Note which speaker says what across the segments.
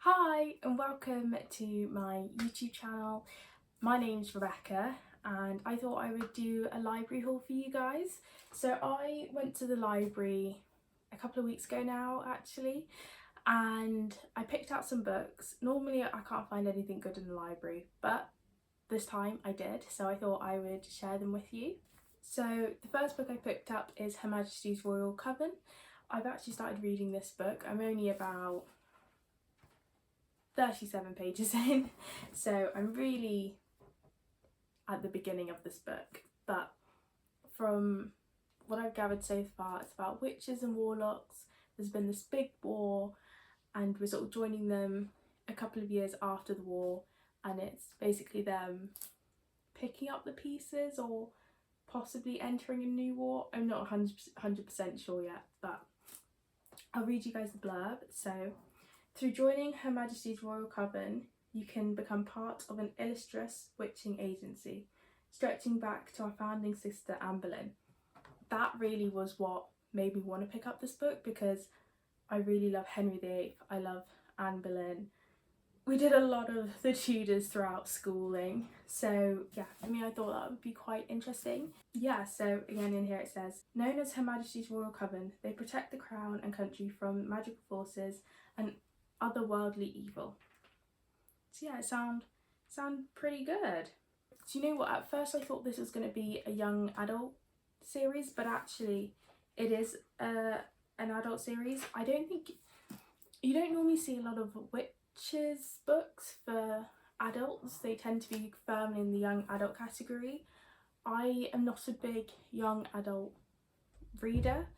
Speaker 1: Hi and welcome to my YouTube channel. My name's Rebecca and I thought I would do a library haul for you guys. So I went to the library a couple of weeks ago now actually, and I picked out some books. Normally I can't find anything good in the library, but this time I did, so I thought I would share them with you. So the first book I picked up is Her Majesty's Royal Coven. I've actually started reading this book. I'm only about 37 pages in, so I'm really at the beginning of this book, but from what I've gathered so far, it's about witches and warlocks. There's been this big war and we're sort of joining them a couple of years after the war, and it's basically them picking up the pieces or possibly entering a new war. I'm not 100% sure yet, but I'll read you guys the blurb. So, through joining Her Majesty's Royal Coven, you can become part of an illustrious witching agency, stretching back to our founding sister Anne Boleyn. That really was what made me want to pick up this book, because I really love Henry VIII, I love Anne Boleyn. We did a lot of the Tudors throughout schooling, so yeah, for me I thought that would be quite interesting. Yeah, so again in here it says, known as Her Majesty's Royal Coven, they protect the crown and country from magical forces and otherworldly evil. So yeah, it sound pretty good. Do you know what, at first I thought this was going to be a young adult series, but actually it is an adult series. I don't think you don't normally see a lot of witches books for adults. They tend to be firmly in the young adult category. I am not a big young adult reader.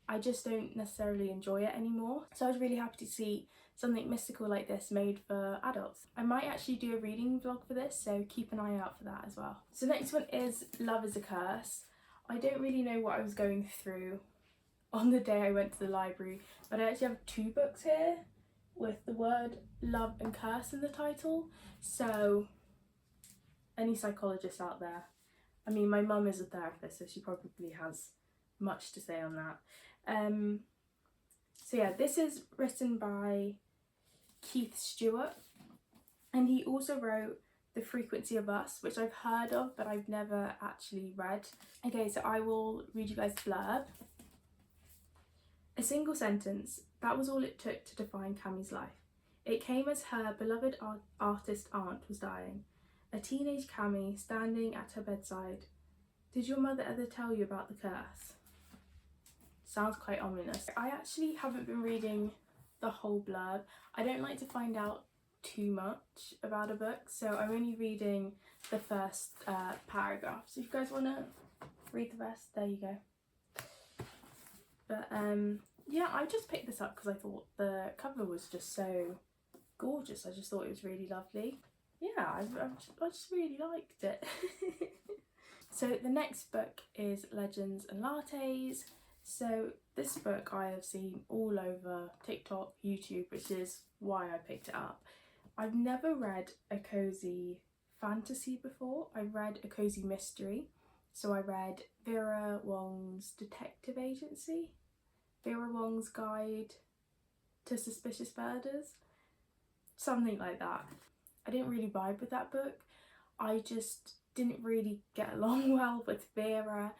Speaker 1: I just don't necessarily enjoy it anymore. So I was really happy to see something mystical like this made for adults. I might actually do a reading vlog for this, so keep an eye out for that as well. So next one is Love is a Curse. I don't really know what I was going through on the day I went to the library, but I actually have two books here with the word love and curse in the title. So any psychologists out there, I mean my mum is a therapist, so she probably has much to say on that. So yeah, this is written by Keith Stuart, and he also wrote The Frequency of Us, which I've heard of but I've never actually read. Okay, so I will read you guys the blurb. A single sentence, that was all it took to define Cammie's life. It came as her beloved artist aunt was dying. A teenage Cammie standing at her bedside. Did your mother ever tell you about the curse? Sounds quite ominous. I actually haven't been reading the whole blurb. I don't like to find out too much about a book, so I'm only reading the first paragraph. So if you guys want to read the rest, there you go. But yeah, I just picked this up because I thought the cover was just so gorgeous. I just thought it was really lovely. Yeah, I just really liked it. So the next book is Legends and Lattes. So this book I have seen all over TikTok, YouTube, which is why I picked it up. I've never read a cozy fantasy before. I've read a cozy mystery. So I read Vera Wong's Detective Agency, Vera Wong's Guide to Suspicious Murders, something like that. I didn't really vibe with that book. I just didn't really get along well with Vera,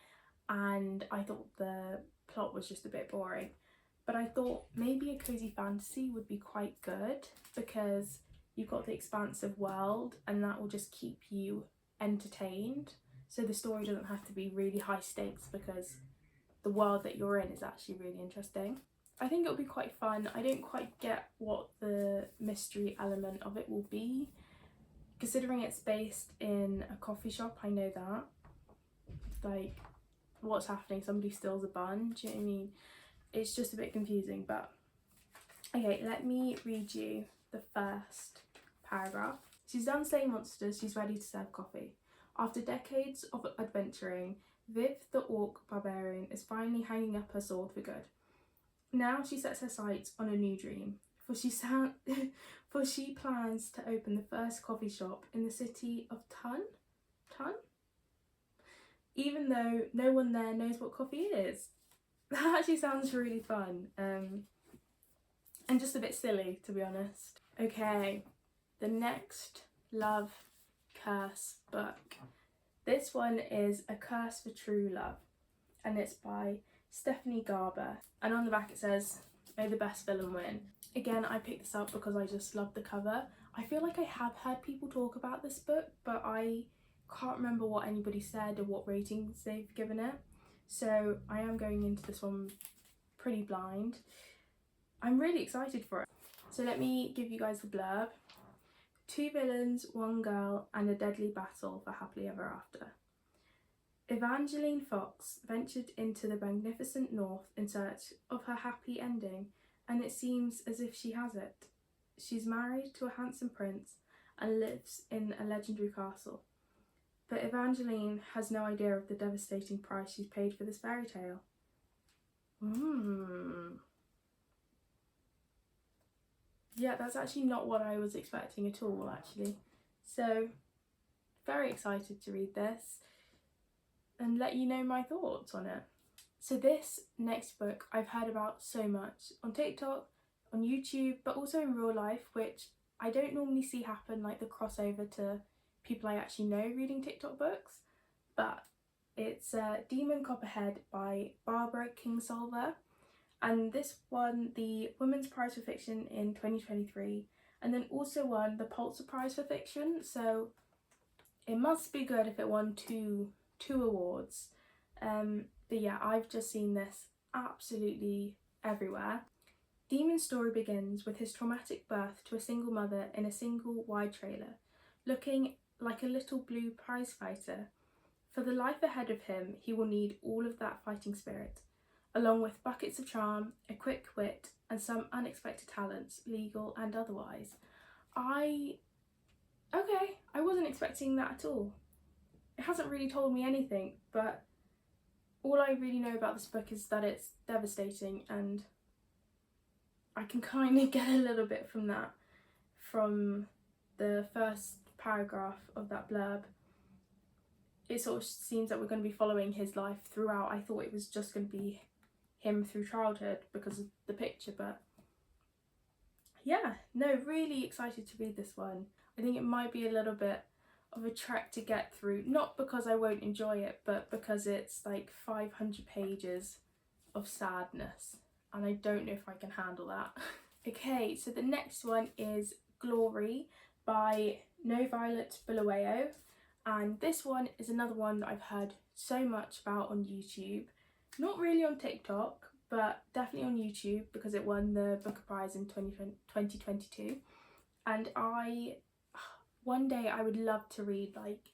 Speaker 1: and I thought the plot was just a bit boring. But I thought maybe a cozy fantasy would be quite good, because you've got the expansive world and that will just keep you entertained. So the story doesn't have to be really high stakes, because the world that you're in is actually really interesting. I think it'll be quite fun. I don't quite get what the mystery element of it will be. Considering it's based in a coffee shop, I know that. Like, what's happening? Somebody steals a bun? Do you know what I mean? It's just a bit confusing, but okay, let me read you the first paragraph. She's done slaying monsters, she's ready to serve coffee. After decades of adventuring, Viv the Orc barbarian is finally hanging up her sword for good. Now she sets her sights on a new dream, for she plans to open the first coffee shop in the city of Tun? Even though no one there knows what coffee is. That actually sounds really fun. and just a bit silly, to be honest. Okay, the next love curse book. This one is A Curse for True Love, and it's by Stephanie Garber, and on the back it says, "May the best villain win." Again, I picked this up because I just love the cover. I feel like I have heard people talk about this book, but I can't remember what anybody said or what ratings they've given it. So I am going into this one pretty blind. I'm really excited for it. So let me give you guys the blurb. 2 villains, 1 girl, and a deadly battle for happily ever after. Evangeline Fox ventured into the magnificent north in search of her happy ending, and it seems as if she has it. She's married to a handsome prince and lives in a legendary castle. But Evangeline has no idea of the devastating price she's paid for this fairy tale. Yeah, that's actually not what I was expecting at all, actually. So, very excited to read this and let you know my thoughts on it. So this next book I've heard about so much on TikTok, on YouTube, but also in real life, which I don't normally see happen, like the crossover to people I actually know reading TikTok books. But it's Demon Copperhead by Barbara Kingsolver, and this won the Women's Prize for Fiction in 2023, and then also won the Pulitzer Prize for Fiction, so it must be good if it won two awards. But yeah, I've just seen this absolutely everywhere. Demon's story begins with his traumatic birth to a single mother in a single wide trailer, looking like a little blue prize fighter. For the life ahead of him, he will need all of that fighting spirit, along with buckets of charm, a quick wit, and some unexpected talents, legal and otherwise. I wasn't expecting that at all. It hasn't really told me anything, but all I really know about this book is that it's devastating, and I can kind of get a little bit from that, from the first paragraph of that blurb. It sort of seems that we're going to be following his life throughout. I thought it was just going to be him through childhood because of the picture, but yeah, no, really excited to read this one. I think it might be a little bit of a trek to get through, not because I won't enjoy it, but because it's like 500 pages of sadness, and I don't know if I can handle that. Okay, so the next one is Glory by NoViolet Bulawayo, and this one is another one that I've heard so much about on YouTube. Not really on TikTok, but definitely on YouTube because it won the Booker Prize in 2022. And one day I would love to read like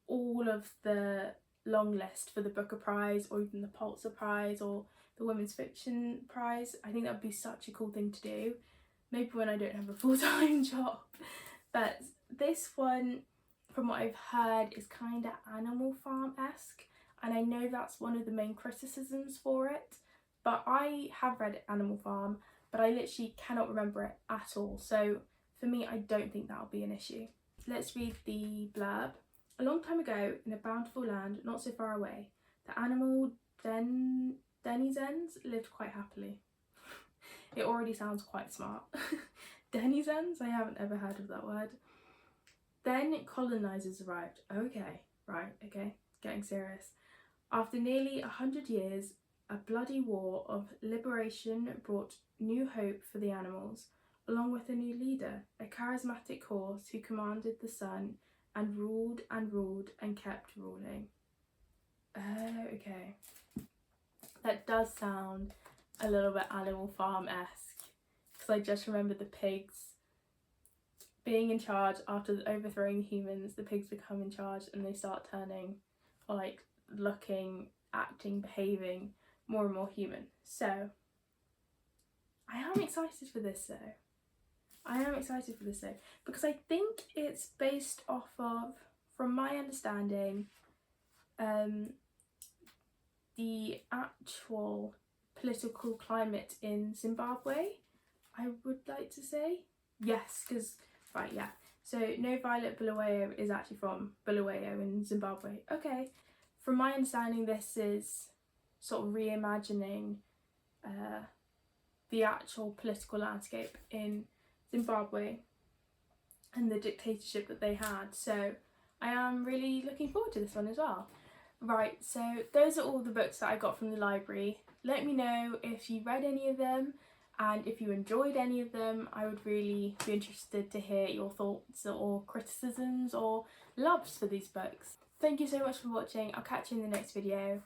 Speaker 1: all of the long list for the Booker Prize, or even the Pulitzer Prize, or the Women's Fiction Prize. I think that would be such a cool thing to do. Maybe when I don't have a full-time job. But this one, from what I've heard, is kind of Animal Farm-esque. And I know that's one of the main criticisms for it, but I have read Animal Farm, but I literally cannot remember it at all. So for me, I don't think that'll be an issue. Let's read the blurb. A long time ago, in a bountiful land not so far away, the animal denizens lived quite happily. It already sounds quite smart. Denizens? I haven't ever heard of that word. Then colonizers arrived. Okay, getting serious. After nearly 100 years, a bloody war of liberation brought new hope for the animals, along with a new leader, a charismatic horse who commanded the sun and ruled and kept ruling. Okay. That does sound a little bit Animal Farm-esque, because I just remember the pigs being in charge. After overthrowing humans, the pigs become in charge and they start turning, or like looking, acting, behaving more and more human. So I am excited for this though. Because I think it's based off of, from my understanding, the actual political climate in Zimbabwe, I would like to say. Yes, because, right, yeah. So NoViolet Bulawayo is actually from Bulawayo in Zimbabwe. Okay, from my understanding, this is sort of reimagining the actual political landscape in Zimbabwe and the dictatorship that they had. So I am really looking forward to this one as well. Right, so those are all the books that I got from the library. Let me know if you read any of them and if you enjoyed any of them. I would really be interested to hear your thoughts or criticisms or loves for these books. Thank you so much for watching. I'll catch you in the next video.